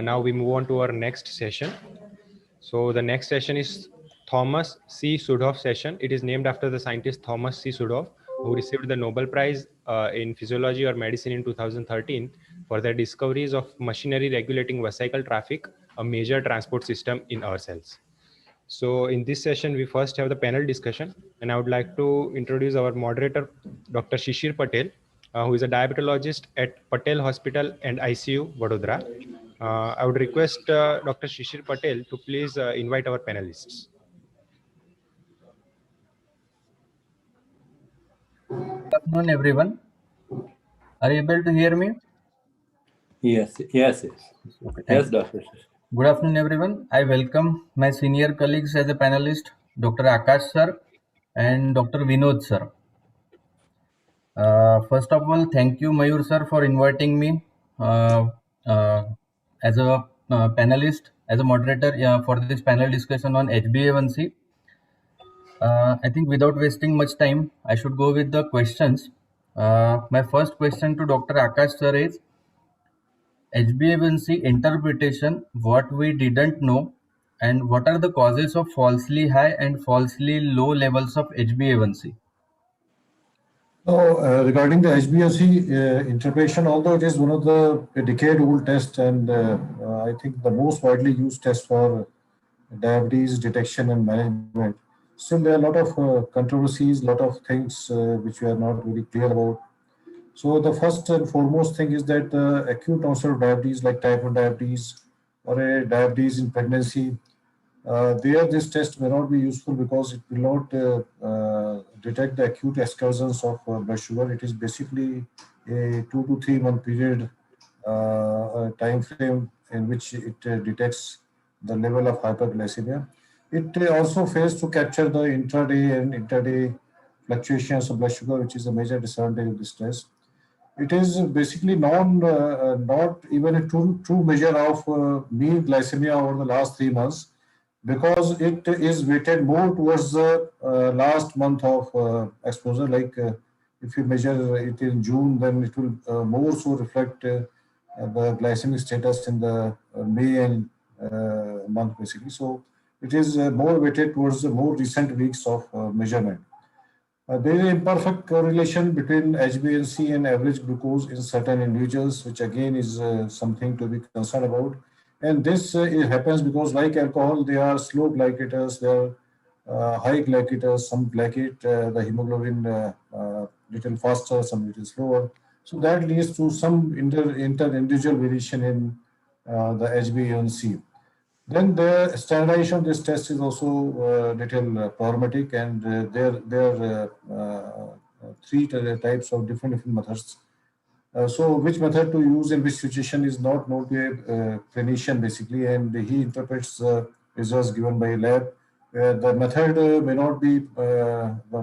Now we move on to our next session. So the next session is Thomas C. Sudhoff session. It is named after the scientist Thomas C. Sudhoff, who received the Nobel Prize in Physiology or Medicine in 2013 for their discoveries of machinery regulating vesicle traffic, a major transport system in our cells. So in this session, we first have the panel discussion, and I would like to introduce our moderator, Dr. Shishir Patel, who is a diabetologist at Patel Hospital and ICU, Vadodara. I would request Dr. Shishir Patel to please invite our panelists. Good afternoon, everyone. Are you able to hear me? Yes. Okay, Yes, thank you. Doctor. Good afternoon, everyone. I welcome my senior colleagues as a panelist, Dr. Akash sir and Dr. Vinod sir. First of all, thank you, Mayur sir, for inviting me uh, uh, as a panelist, as a moderator for this panel discussion on HbA1c. I think without wasting much time, I should go with the questions. My first question to Dr. Akash sir is, HbA1c interpretation, what we didn't know, and what are the causes of falsely high and falsely low levels of HbA1c? Regarding the HbA1c interpretation, although it is one of the decade-old tests and I think the most widely used test for diabetes detection and management, still there are a lot of controversies, a lot of things which we are not very clear about. So the first and foremost thing is that acute onset of diabetes, like type 1 diabetes or a diabetes in pregnancy, there this test may not be useful because it will not detect the acute excursions of blood sugar. It is basically a 2 to 3 month period time frame in which it detects the level of hyperglycemia. It also fails to capture the intraday and interday fluctuations of blood sugar, which is a major disadvantage of this test. It is basically not even a true measure of mean glycemia over the last 3 months, because it is weighted more towards the last month of exposure. Like if you measure it in June, then it will more so reflect the glycemic status in the May and month basically. So it is more weighted towards the more recent weeks of measurement. There is imperfect correlation between HbA1c and average glucose in certain individuals, which again is something to be concerned about. And this it happens because, like alcohol, they are slow glycators, they are high glycators, some glycate the hemoglobin little faster, some little slower. So that leads to some inter-individual variation in the HbA1c. Then the standardization of this test is also little problematic, and there are three types of different methods. So which method to use in which situation is not known to a clinician basically, and he interprets results given by a lab. The method may not be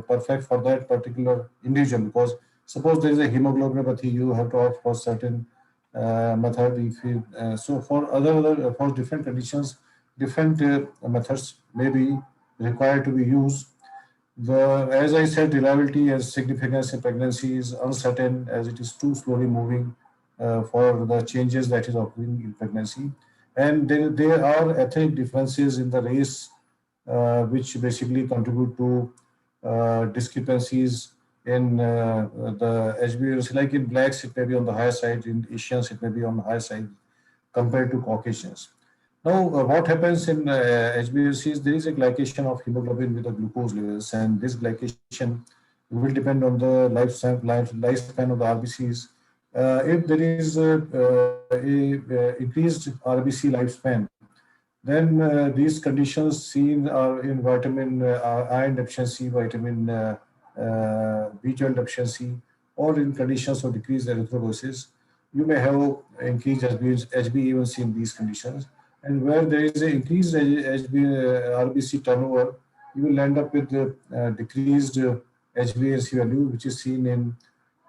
perfect for that particular individual, because suppose there is a hemoglobinopathy, you have to opt for certain method. If you, so for other for different conditions, different methods may be required to be used. As I said, reliability and significance in pregnancy is uncertain, as it is too slowly moving for the changes that is occurring in pregnancy. And there are ethnic differences in the race, which basically contribute to discrepancies in the HbA1c. Like in blacks, it may be on the higher side; in Asians, it may be on the higher side compared to Caucasians. Now, what happens in HbA1c is there is a glycation of hemoglobin with the glucose levels, and this glycation will depend on the lifespan of the RBCs. If there is a increased RBC lifespan, then these conditions seen are in vitamin iron deficiency, vitamin B12 deficiency, or in conditions of decreased erythropoiesis, you may have increased HbA1c in these conditions. And where there is an increased RBC turnover, you will end up with decreased HbA1c value, which is seen in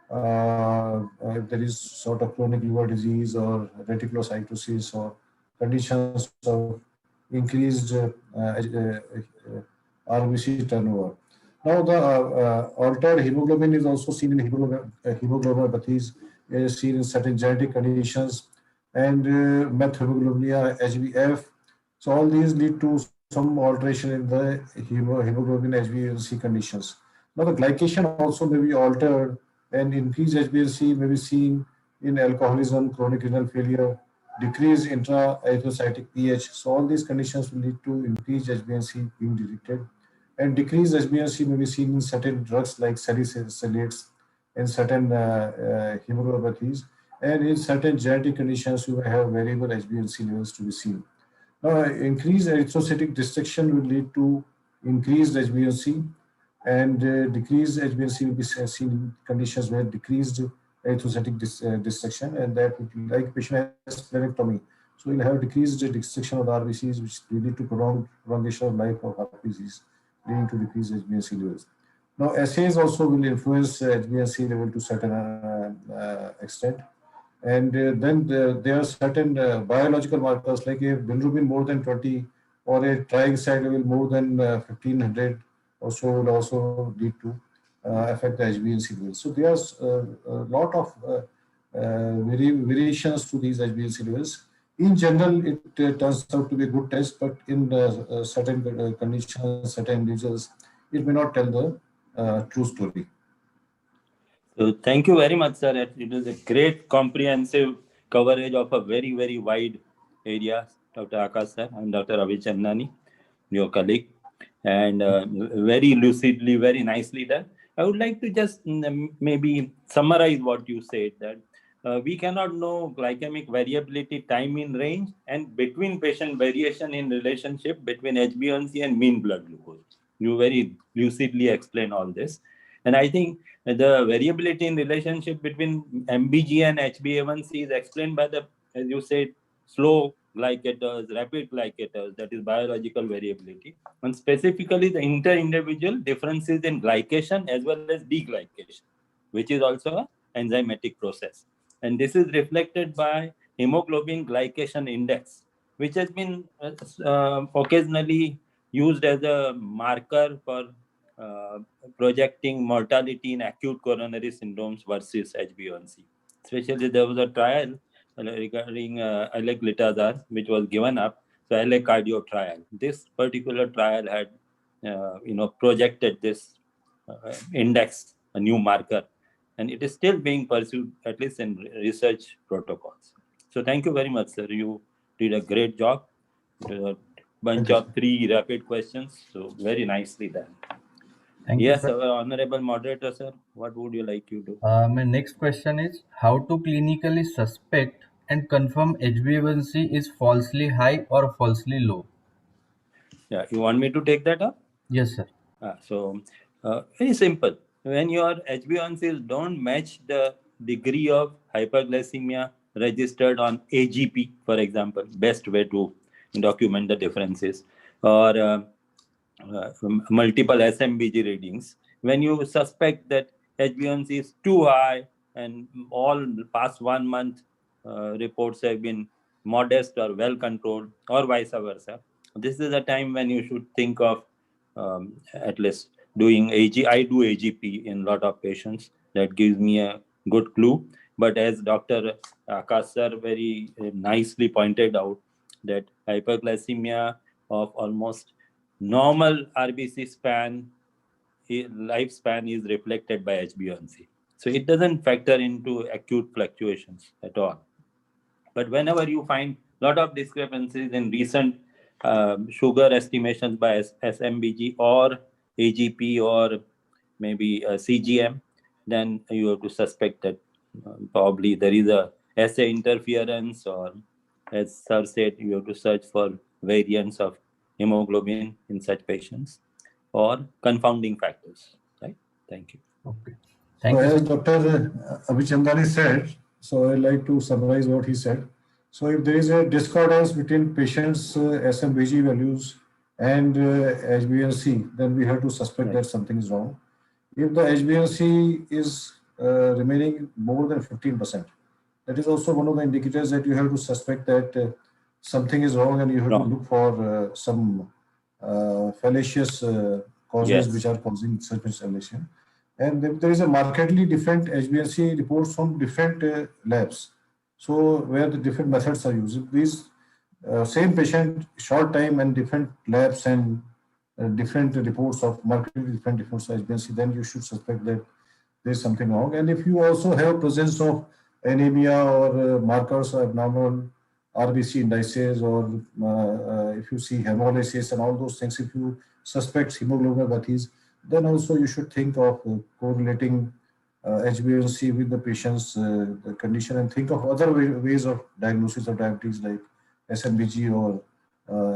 if there is sort of chronic liver disease or reticulocytosis or conditions of increased RBC turnover. Now, the altered hemoglobin is also seen in hemoglobinopathies, seen in certain genetic conditions. and methemoglobinemia, HbF. So all these lead to some alteration in the hemoglobin HbA1c conditions. Now the glycation also may be altered, and increased HbA1c may be seen in alcoholism, chronic renal failure, decreased intra-erythrocytic pH. So all these conditions will lead to increased HbA1c being detected. And decreased HbA1c may be seen in certain drugs like salicylates and certain hemoglobinopathies. And in certain genetic conditions, you may have variable HbA1c levels to be seen. Now, increased erythrocytic dissection will lead to increased HbA1c, and decreased HbA1c will be seen in conditions where decreased erythrocytic dissection, and that would be like patient has splenectomy. So you'll have decreased dissection of the RBCs, which will lead to prolongation of life of RBCs, leading to decreased HbA1c levels. Now, assays also will influence HbA1c level to certain extent. And then there are certain biological markers like a bilirubin more than 20 or a triglyceride level more than 1500 or so will also lead to affect the HbA1c levels. So there's a lot of variations to these HbA1c levels. In general, it turns out to be a good test, but in certain conditions, certain individuals, it may not tell the true story. So thank you very much, sir. It was a great comprehensive coverage of a very, very wide area, Dr. Akash sir and Dr. Avichandani, your colleague, and very lucidly, very nicely done. I would like to just maybe summarize what you said, that we cannot know glycemic variability time in range and between patient variation in relationship between HbA1c and mean blood glucose. You very lucidly explain all this. And I think the variability in relationship between MBG and HbA1c is explained by the, as you said, slow glycators, rapid glycators, that is biological variability, and specifically the inter-individual differences in glycation as well as deglycation, which is also an enzymatic process. And this is reflected by hemoglobin glycation index, which has been occasionally used as a marker for projecting mortality in acute coronary syndromes versus HbA1c. Especially there was a trial regarding aleglitazar, which was given up, so LA Cardio trial. This particular trial had, projected this index, a new marker, and it is still being pursued, at least in research protocols. So thank you very much, sir. You did a great job. A bunch of 3 rapid questions, so very nicely done. Thank Yes, you, sir. honorable moderator, sir, what would you like to do? My next question is how to clinically suspect and confirm HbA1c is falsely high or falsely low? Yeah, you want me to take that up? Yes, sir. So very simple. When your HbA1cs don't match the degree of hyperglycemia registered on AGP, for example, best way to document the differences, or multiple SMBG readings, when you suspect that HbA1c is too high and all past 1 month reports have been modest or well controlled, or vice versa, this is the time when you should think of at least doing AG. I do AGP in a lot of patients. That gives me a good clue. But as Dr. Akash sir very nicely pointed out, that hyperglycemia of almost normal RBC lifespan is reflected by HbA1c. So it doesn't factor into acute fluctuations at all. But whenever you find a lot of discrepancies in recent sugar estimations by SMBG or AGP or maybe CGM, then you have to suspect that probably there is a assay interference, or as sir said, you have to search for variants of hemoglobin in such patients or confounding factors, right? Thank you. Okay. So Thank you, as sir. Dr. Avichandani said, so I'd like to summarize what he said. So if there is a discordance between patients' SMBG values and HbA1c, then we have to suspect that something is wrong. If the HbA1c is remaining more than 15%, that is also one of the indicators that you have to suspect that something is wrong, and you have to look for some fallacious causes which are causing such miscegenation. And there is a markedly different HbA1c reports from different labs. So where the different methods are used, these same patient, short time and different labs and different reports of markedly different reports of HbA1c, then you should suspect that there's something wrong. And if you also have presence of anemia or markers of abnormal RBC indices, or if you see hemolysis and all those things, if you suspect hemoglobinopathies, then also you should think of correlating HbA1c with the patient's the condition, and think of other ways of diagnosis of diabetes like SMBG or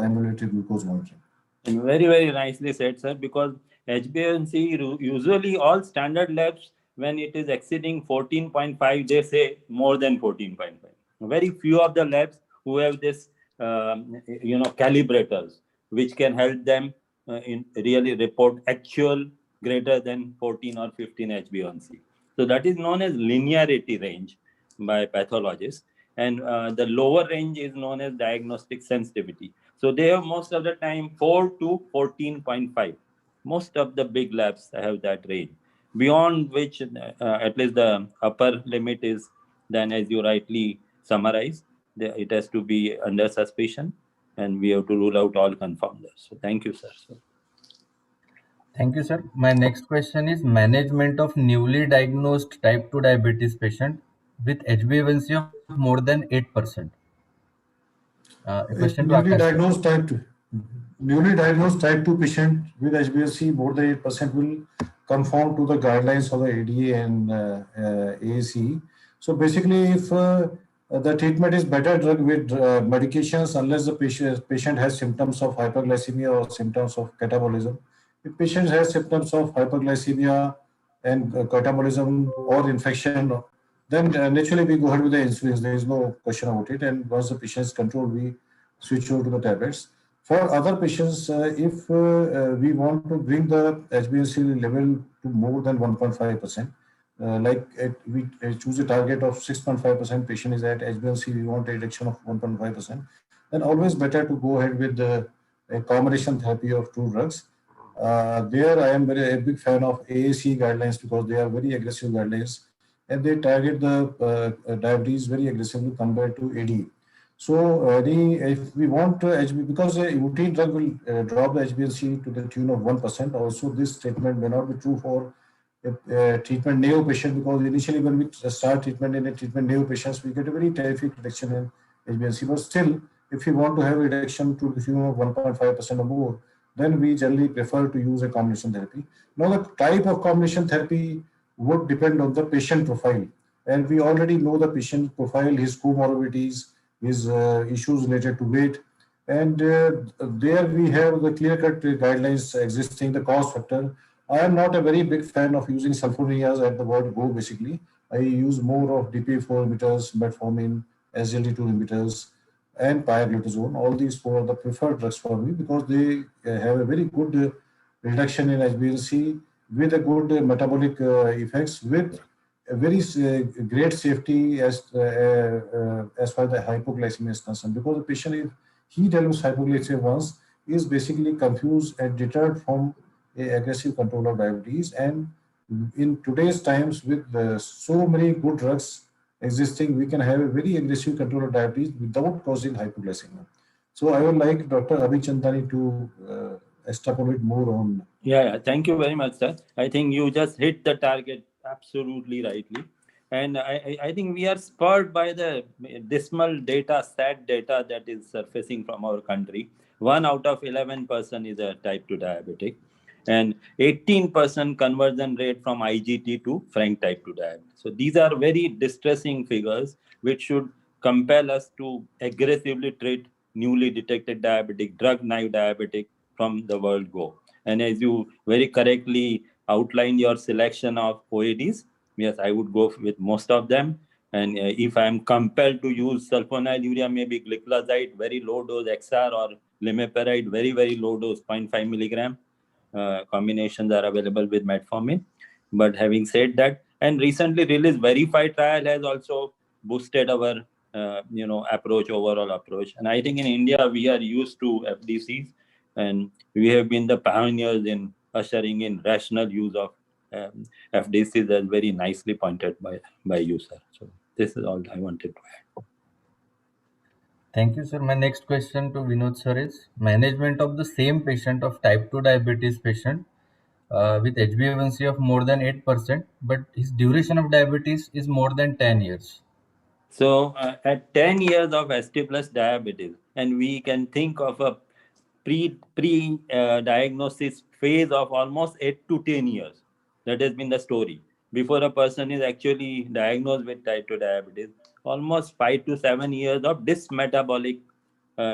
ambulatory glucose monitoring. Very, very nicely said, sir, because HbA1c, usually all standard labs, when it is exceeding 14.5, they say more than 14.5. Very few of the labs who have this, calibrators, which can help them in really report actual greater than 14 or 15 HbA1c. So that is known as linearity range by pathologists. And the lower range is known as diagnostic sensitivity. So they have most of the time 4 to 14.5. Most of the big labs have that range, beyond which at least the upper limit is, then as you rightly summarized, it has to be under suspicion, and we have to rule out all confounders. So thank you, sir. Thank you, sir. My next question is management of newly diagnosed type 2 diabetes patient with HbA1c of more than 8%. A question to Newly Akash. diagnosed type 2 patient with HbA1c more than 8% will conform to the guidelines of the ADA and AACE. So basically, if the treatment is better drug with medications, unless the patient has symptoms of hyperglycemia or symptoms of catabolism. If patient has symptoms of hyperglycemia and catabolism or infection, then naturally we go ahead with the insulin. There is no question about it. And once the patient is controlled, we switch over to the tablets. For other patients, if we want to bring the HbA1c level to more than 1.5%, we choose a target of 6.5%, patient is at HbA1c, we want a reduction of 1.5%, then always better to go ahead with a combination therapy of two drugs. There I am a big fan of AAC guidelines, because they are very aggressive guidelines and they target the diabetes very aggressively compared to AD. So if we want because a routine drug will drop the HbA1c to the tune of 1%. Also, this statement may not be true for a treatment naive patient, because initially when we start treatment in a treatment naive patients, we get a very terrific reduction in HbA1c. But still, if we want to have a reduction to the tune of 1.5% or more, then we generally prefer to use a combination therapy. Now, the type of combination therapy would depend on the patient profile. And we already know the patient profile, his comorbidities, his issues related to weight. And there we have the clear-cut guidelines existing, the cost factor. I am not a very big fan of using sulfonylureas at the word go, basically. I use more of DPP-4 inhibitors, metformin, SGLT2 inhibitors, and pioglitazone. All these four are the preferred drugs for me, because they have a very good reduction in HbA1c with a good metabolic effects, with a very great safety as far as the hypoglycemia is concerned. Because the patient, if he develops hypoglycemia once, is basically confused and deterred from a aggressive control of diabetes. And in today's times, with so many good drugs existing, we can have a very aggressive control of diabetes without causing hypoglycemia. So I would like Dr. Abhichandani to extrapolate more on. Yeah, thank you very much, sir. I think you just hit the target absolutely rightly. And I think we are spurred by the dismal data, sad data that is surfacing from our country. 1 out of 11 person is a type 2 diabetic, and 18% conversion rate from IGT to frank type 2 diabetes. So these are very distressing figures, which should compel us to aggressively treat newly detected diabetic, drug-naive diabetic from the word go. And as you very correctly outlined your selection of OADs, yes, I would go with most of them. And if I am compelled to use sulfonylurea, maybe gliclazide, very low dose XR, or limepiride, very, very low dose, 0.5 milligram. Combinations are available with metformin. But having said that, and recently released VERIFY trial has also boosted our overall approach. And I think in India we are used to FDCs, and we have been the pioneers in ushering in rational use of FDCs, as very nicely pointed by you, sir. So This is all I wanted to add. Thank you, sir. My next question to Vinod sir is management of the same patient of type 2 diabetes patient with HbA1c of more than 8%, but his duration of diabetes is more than 10 years. So at 10 years of ST plus diabetes, and we can think of a pre diagnosis phase of almost 8 to 10 years. That has been the story. Before a person is actually diagnosed with type 2 diabetes, almost 5 to 7 years of dysmetabolic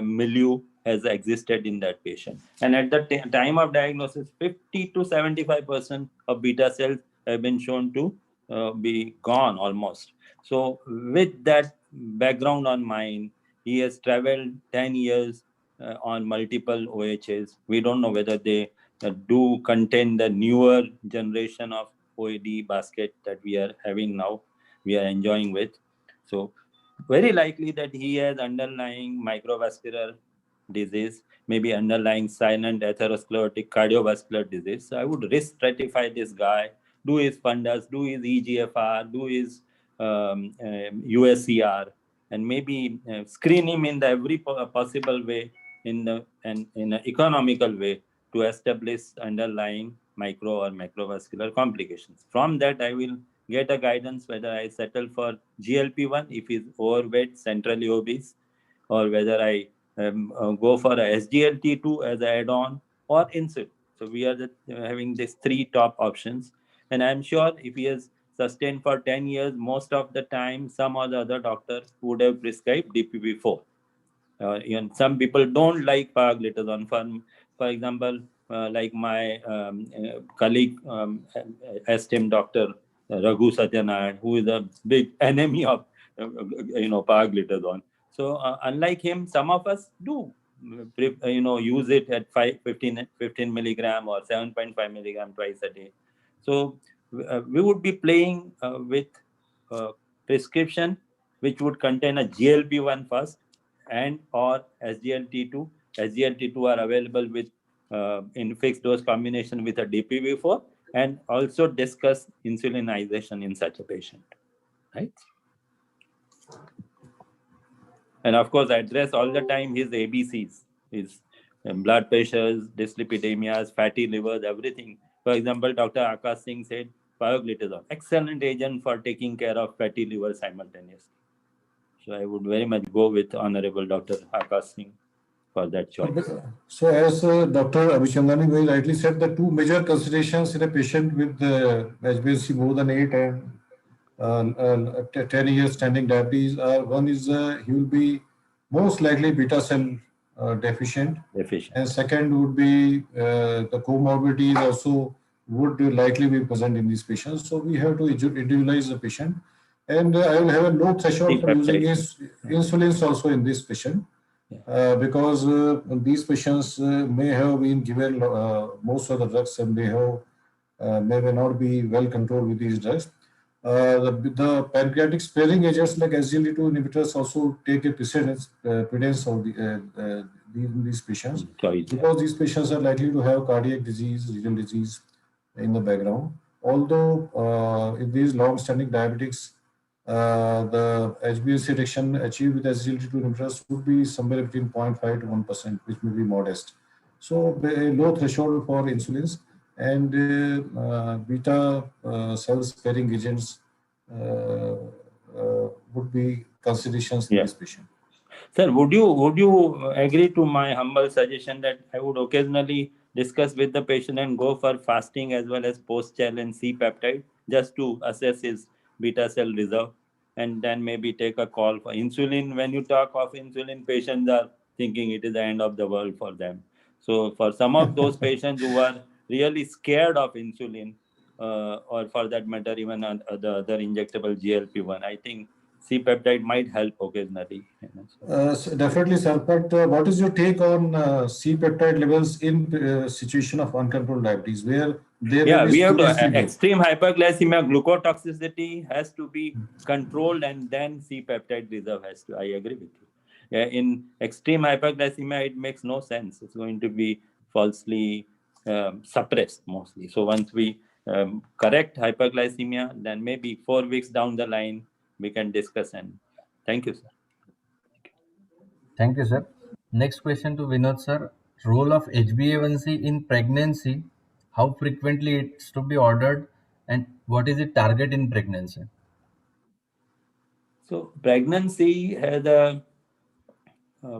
milieu has existed in that patient. And at the time of diagnosis, 50 to 75% of beta cells have been shown to be gone almost. So with that background on mind, he has traveled 10 years on multiple OHs. We don't know whether they do contain the newer generation of OAD basket that we are having now, we are enjoying with. So very likely that he has underlying microvascular disease, maybe underlying silent atherosclerotic cardiovascular disease. So I would risk stratify this guy, do his fundus, do his EGFR, do his USCR, and maybe screen him in the every possible way in an economical way to establish underlying micro or macrovascular complications. From that, I will get a guidance whether I settle for GLP-1 if he's overweight, centrally obese, or whether I go for a SGLT2 as an add-on or insulin. So we are having these three top options. And I'm sure if he has sustained for 10 years, most of the time, some or the other doctor would have prescribed DPP-4. Even some people don't like pioglitazone. For example, like my colleague, esteemed Dr. Raghu Satyanaran, who is a big enemy of pioglitazone. So unlike him, some of us do use it at 15 milligram or 7.5 milligram twice a day. So we would be playing with prescription which would contain a GLP-1 first and or SGLT2. SGLT2 are available with in fixed dose combination with a DPP-4, and also discuss insulinization in such a patient, right? And of course, address all the time his ABCs, his blood pressures, dyslipidemias, fatty livers, everything. For example, Dr. Akash Singh said pioglitazone, excellent agent for taking care of fatty liver simultaneously. So I would very much go with Honorable Dr. Akash Singh for that choice. So as Dr. Abhichandani very rightly said, the two major considerations in a patient with HbA1c more than 8 and 10 years standing diabetes are, one is he will be most likely beta cell deficient. And second would be the comorbidities also would likely be present in these patients. So we have to individualize the patient. And I will have a low threshold for using his insulins also in this patient. Because these patients may have been given most of the drugs and they have may not be well controlled with these drugs. The pancreatic sparing agents like SGLT2 inhibitors also take a precedence of these patients, because these patients are likely to have cardiac disease, renal disease in the background. Although in these long-standing diabetics, the HbA1c reduction achieved with SGLT2 inhibitors would be somewhere between 0.5 to 1%, which may be modest. So a low threshold for insulins and beta cell sparing agents would be considerations in this patient. Sir, would you agree to my humble suggestion that I would occasionally discuss with the patient and go for fasting as well as post-gel and C-peptide just to assess his beta cell reserve, and then maybe take a call for insulin? When you talk of insulin, patients are thinking it is the end of the world for them. So for some of those patients who are really scared of insulin, or for that matter, even the other injectable GLP-1, I think C-peptide might help occasionally. So definitely, sir. But what is your take on C-peptide levels in situation of uncontrolled diabetes, where there we have to extreme hyperglycemia, glucotoxicity has to be controlled, and then C-peptide reserve has to. I agree with you. Yeah, in extreme hyperglycemia, it makes no sense. It's going to be falsely suppressed mostly. So once we correct hyperglycemia, then maybe 4 weeks down the line, we can discuss. And thank you, sir. Thank you, sir. Next question to Vinod, sir. Role of HbA1c in pregnancy. How frequently it's to be ordered, and what is the target in pregnancy? So pregnancy has a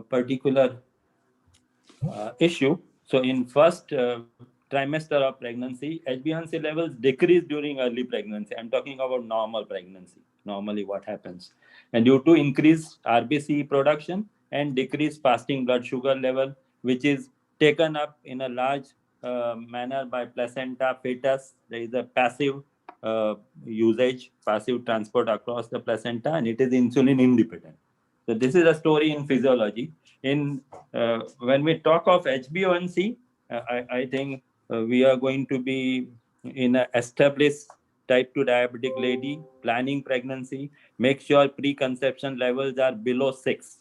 particular issue. So in first trimester of pregnancy, HbA1c levels decrease during early pregnancy. I'm talking about normal pregnancy. Normally what happens? And due to increased RBC production and decreased fasting blood sugar level, which is taken up in a large manner by placenta fetus. There is a passive usage, passive transport across the placenta, and it is insulin independent. So this is a story in physiology. When we talk of HbA1c, I think we are going to be in an established type 2 diabetic lady planning pregnancy. Make sure preconception levels are below 6.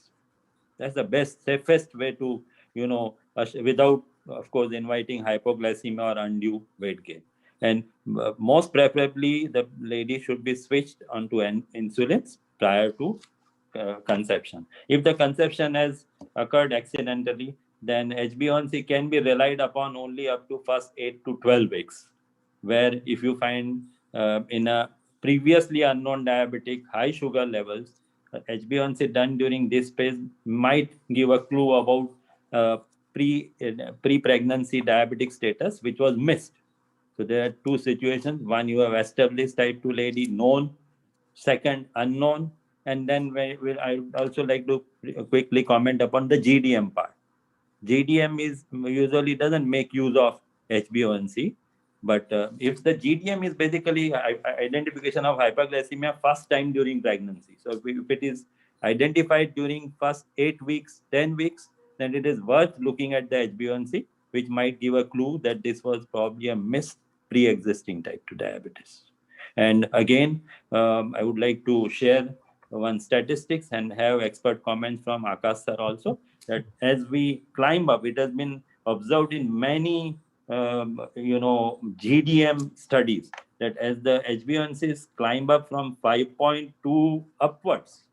That's the best, safest way to, without, of course, inviting hypoglycemia or undue weight gain. And most preferably, the lady should be switched onto insulins prior to conception. If the conception has occurred accidentally, then HbA1c can be relied upon only up to first 8 to 12 weeks. Where if you find in a previously unknown diabetic high sugar levels, HbA1c done during this phase might give a clue about pre-pregnancy diabetic status, which was missed. So there are two situations. One, you have established type 2 lady, known. Second, unknown. And then I would also like to quickly comment upon the GDM part. GDM is usually doesn't make use of HbA1c, but if the GDM is basically identification of hyperglycemia first time during pregnancy. So if it is identified during first 8 weeks, 10 weeks, then it is worth looking at the HbA1c, which might give a clue that this was probably a missed pre-existing type 2 diabetes. And again, I would like to share one statistics and have expert comments from Akash sir also, that as we climb up, it has been observed in many GDM studies that as the HbA1cs climb up from 5.2 upwards,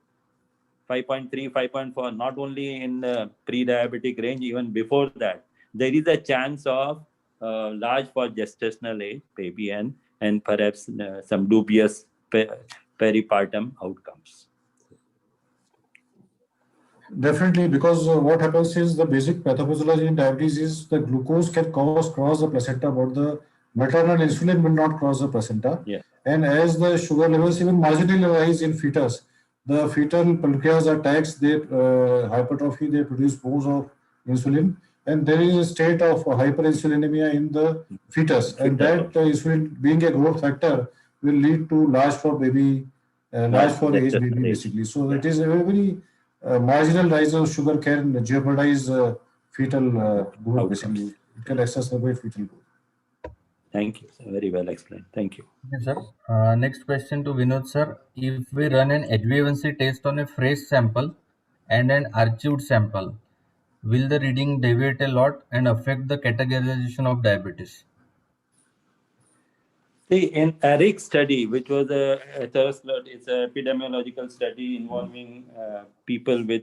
5.3, 5.4, not only in the pre-diabetic range, even before that, there is a chance of large for gestational age, baby, and perhaps some dubious peripartum outcomes. Definitely, because what happens is the basic pathophysiology in diabetes is the glucose can cross the placenta, but the maternal insulin will not cross the placenta. Yeah. And as the sugar levels even marginally rise in fetus, the fetal pancreas are taxed, they hypertrophy, they produce more of insulin, and there is a state of hyperinsulinemia in the fetus, and that insulin being a growth factor will lead to large for baby, large for age baby basically. So it is a very marginal rise of sugar can jeopardize fetal growth basically. It can exacerbate fetal growth. Thank you. Very well explained. Thank you. Okay, sir. Next question to Vinod, sir. If we run an HbA1c test on a fresh sample and an archived sample, will the reading deviate a lot and affect the categorization of diabetes? See, in ERIC study, which was it's an epidemiological study involving people with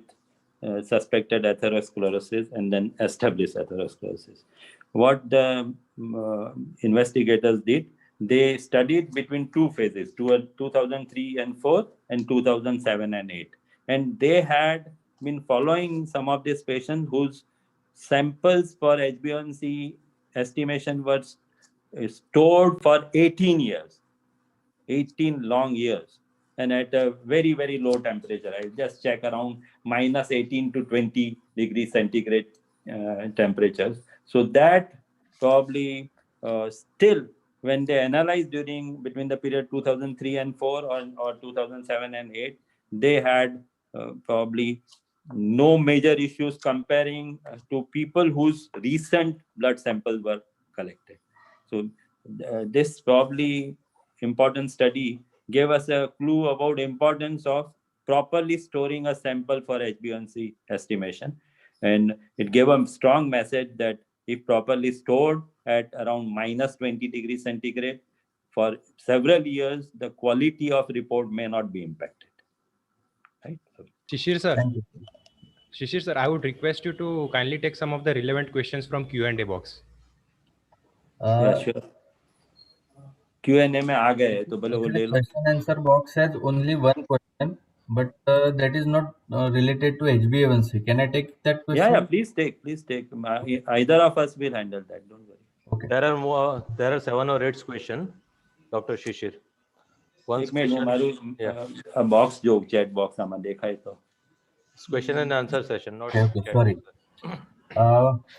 suspected atherosclerosis and then established atherosclerosis. What the investigators did, they studied between two phases, 2003 and 4 and 2007 and 8. And they had been following some of these patients whose samples for HbA1c estimation were stored for 18 years, 18 long years, and at a very, very low temperature. I just check around minus 18 to 20 degrees centigrade temperatures. So that probably still, when they analyzed between the period 2003 and 4 or 2007 and 8, they had probably no major issues comparing to people whose recent blood samples were collected. So this probably important study gave us a clue about importance of properly storing a sample for HbA1c estimation. And it gave a strong message that if properly stored at around minus 20 degrees centigrade for several years, the quality of report may not be impacted. Right? Shishir sir, Thank you. Shishir sir, I would request you to kindly take some of the relevant questions from Q&A box. Yeah, Uh, sure. Q&A में आ गए तो बोले वो ले लो. question answer box has only one question, but that is not related to HbA1c. Can I take that question? Yeah, please take. Either of us will handle that. Don't worry. Okay. There are 7 or 8 questions, Dr. Shishir. एक minute હું મારું box જો chat box આમાં દેખાય તો. Question and answer session, not Okay, chat sorry. box.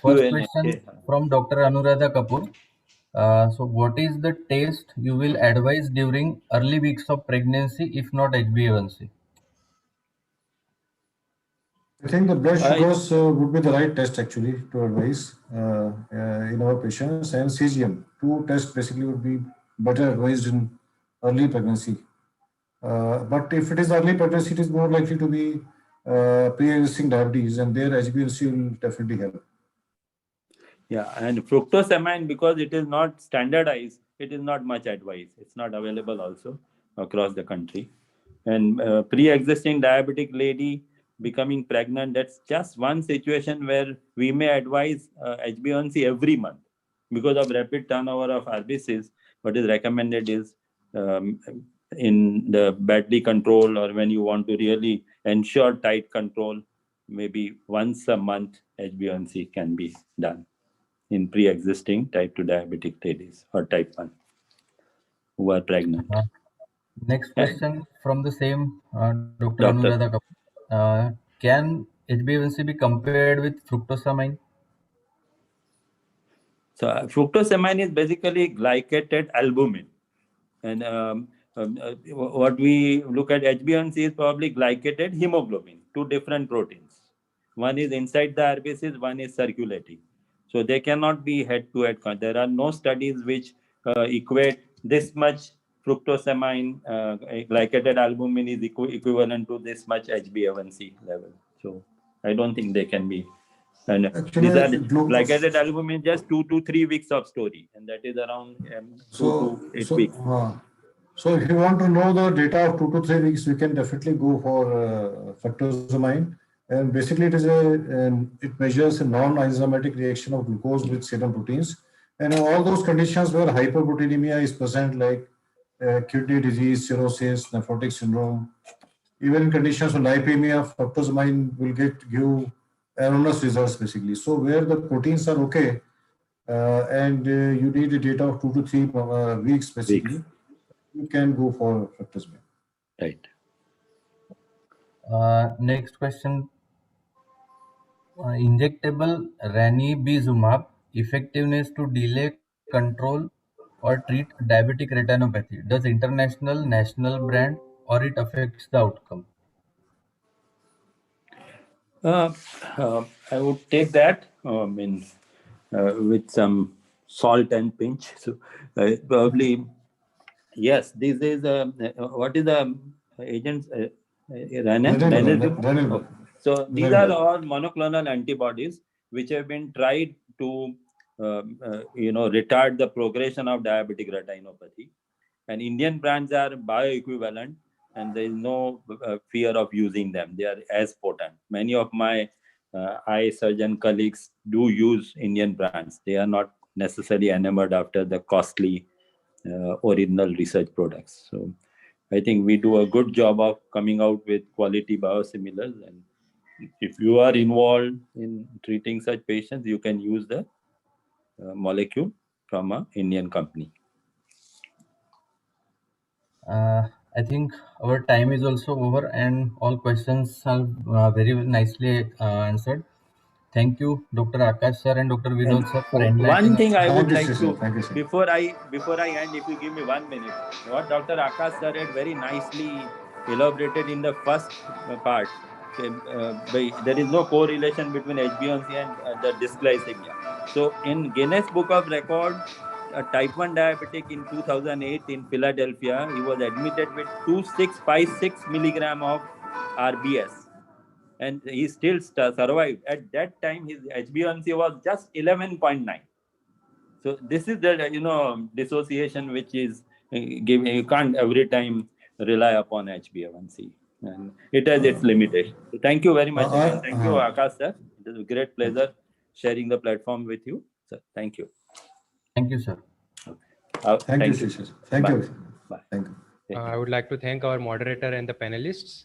First Q&A question છે. from Dr. Anuradha Kapoor. So, what is the test you will advise during early weeks of pregnancy, if not HbA1c? I think the blood sugars would be the right test actually to advise in our patients, and CGM. Two tests basically would be better advised in early pregnancy. But if it is early pregnancy, it is more likely to be pre-existing diabetes, and there HbA1c will definitely help. Yeah, and fructosamine, because it is not standardized, it is not much advice. It's not available also across the country. And pre-existing diabetic lady becoming pregnant, that's just one situation where we may advise HbA1c every month because of rapid turnover of RBCs. What is recommended is in the badly control, or when you want to really ensure tight control, maybe once a month HbA1c can be done in pre-existing type 2 diabetic ladies or type 1 who are pregnant. Next question from the same Dr. Doctor. Anuradha Kapoor. Can HbA1c be compared with fructosamine? So fructosamine is basically glycated albumin, and what we look at HbA1c is probably glycated hemoglobin, two different proteins. One is inside the RBCs, one is circulating. So they cannot be head-to-head. There are no studies which equate this much fructosamine, glycated albumin is equivalent to this much HbA1c level. So I don't think they can be. And Actually, these are glucose- glycated albumin, just 2 to 3 weeks of story, and that is around 2 to 8 weeks. So if you want to know the data of 2 to 3 weeks, we can definitely go for fructosamine. And basically, it measures a non-enzymatic reaction of glucose with serum proteins. And in all those conditions where hyperproteinemia is present, like kidney disease, cirrhosis, nephrotic syndrome, even in conditions of lipemia, fructosamine will give erroneous results basically. So where the proteins are okay, and you need a data of 2 to 3 weeks basically, you can go for fructosamine. Right. Next question. Injectable ranibizumab effectiveness to delay, control, or treat diabetic retinopathy. Does international, national brand, or it affects the outcome? I would take that with some salt and pinch. So probably, yes, this is what is the agent? Ranibizumab. So these are all monoclonal antibodies which have been tried to retard the progression of diabetic retinopathy. And Indian brands are bioequivalent, and there is no fear of using them. They are as potent. Many of my eye surgeon colleagues do use Indian brands. They are not necessarily enamored after the costly original research products. So I think we do a good job of coming out with quality biosimilars. And if you are involved in treating such patients, you can use the molecule from an Indian company. I think our time is also over, and all questions are very nicely answered. Thank you, Dr. Akash sir and Dr. Vinod sir, for enlightening. One thing I would like Thank you, to, sir. before I end, if you give me 1 minute, what Dr. Akash sir had very nicely elaborated in the first part. There is no correlation between HbA1c and the dysglycemia. So in Guinness Book of Record, a type 1 diabetic in 2008 in Philadelphia, he was admitted with 2656 milligram of RBS, and he still survived. At that time, his HbA1c was just 11.9. So this is the dissociation which is giving. You can't every time rely upon HbA1c. and it has its limitation. So thank you very much again. Thank you, Akash sir. It is a great pleasure sharing the platform with you, sir. Thank you. Thank you, sir. Thank you, Shishir. Thank Bye. you. Bye. Thank you. Take care. I would like to thank our moderator and the panelists.